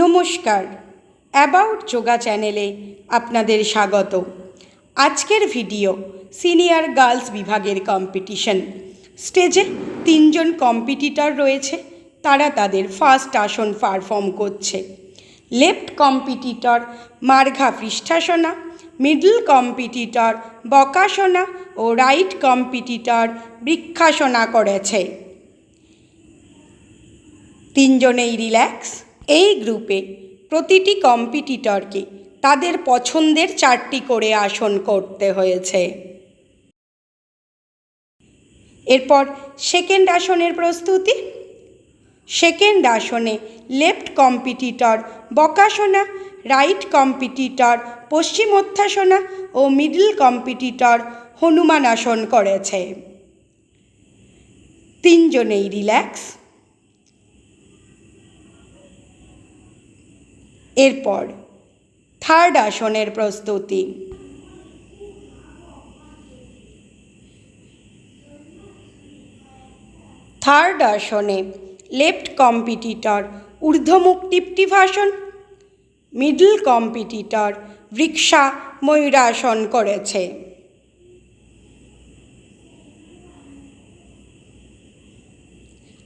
নমস্কার, অ্যাবাউট যোগা চ্যানেলে আপনাদের স্বাগত। আজকের ভিডিও সিনিয়র গার্লস বিভাগের কম্পিটিশন। স্টেজে 3 জন কম্পিটিটর রয়েছে, তারা তাদের ফার্স্ট আসন পারফর্ম করছে। লেফট কম্পিটিটর মার্ঘা পৃষ্ঠাসনা, মিডল কম্পিটিটর বকাসনা ও রাইট কম্পিটিটর বৃক্ষাসনা করেছে। 3 জনেই রিল্যাক্স। এই গ্রুপে প্রতিটি কম্পিটিটরকে তাদের পছন্দের 4টি করে আসন করতে হয়েছে। এরপর সেকেন্ড আসনের প্রস্তুতি। সেকেন্ড আসনে লেফট কম্পিটিটর বকাসনা, রাইট কম্পিটিটর পশ্চিমোত্থাসনা ও মিডল কম্পিটিটর হনুমান আসন করেছে। 3 জনেই রিল্যাক্স। এরপর থার্ড আসনের প্রস্তুতি। থার্ড আসনে লেফট কম্পিটিটর ঊর্ধ্বমুখ টিপটিভাসন, মিডল কম্পিটিটর বৃক্ষা ময়ূরাসন করেছে।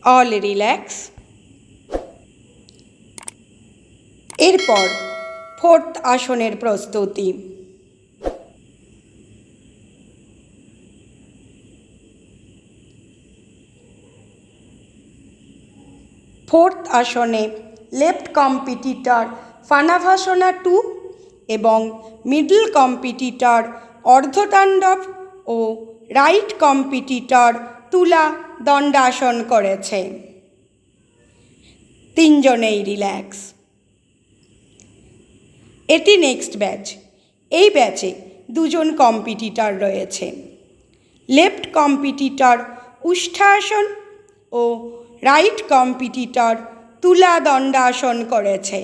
All relax. এরপর ফোর্থ আসনের প্রস্তুতি। ফোর্থ আসনে লেফট কম্পিটিটর ফানাভাসনা 2 এবং মিডল কম্পিটিটর অর্ধতাণ্ডব ও রাইট কম্পিটিটর তুলা দণ্ডাসন করেছে। 3 জনেই রিল্যাক্স। এটি নেক্সট ব্যাচ। এই ব্যাচে 2 জন কম্পিটিটর রয়েছে। লেফট কম্পিটিটর উষ্ঠাসন ও রাইট কম্পিটিটর তুলা দণ্ডাসন করেছে।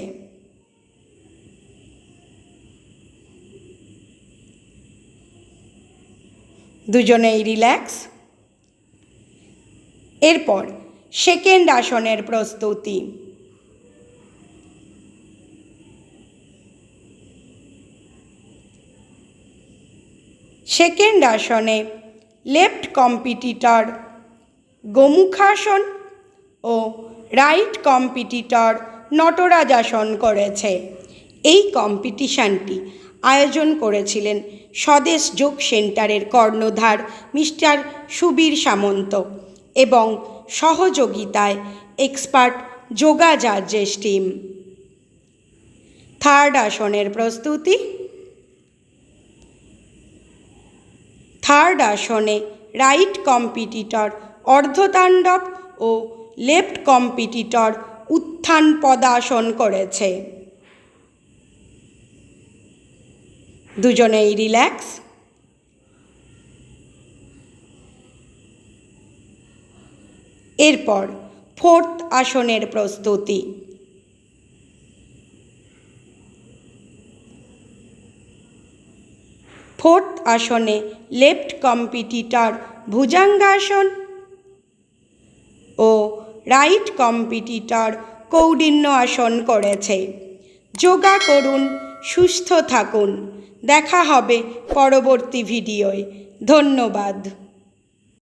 দুজনেই রিল্যাক্স। এরপর সেকেন্ড আসনের প্রস্তুতি। সেকেন্ড আসনে লেফট কম্পিটিটর গোমুখাসন ও রাইট কম্পিটিটর নটরাজাসন করেছে। এই কম্পিটিশানটি আয়োজন করেছিলেন স্বদেশ যোগ সেন্টারের কর্ণধার মিস্টার সুবীর সামন্ত এবং সহযোগিতায় এক্সপার্ট যোগা জাজেস টিম। থার্ড আসনের প্রস্তুতি। থার্ড আসনে রাইট কম্পিটিটর অর্ধতাণ্ডব ও লেফট কম্পিটিটর উত্থান পদাসন করেছে। দুজনেই রিল্যাক্স। এরপর ফোর্থ আসনের প্রস্তুতি। ফোর্থ আসনে লেফট কম্পিটিটর ভুজঙ্গাসন ও রাইট কম্পিটিটর কৌডিন্য আসন করেছে। যোগা করুন, সুস্থ থাকুন। দেখা হবে পরবর্তী ভিডিওয়। ধন্যবাদ।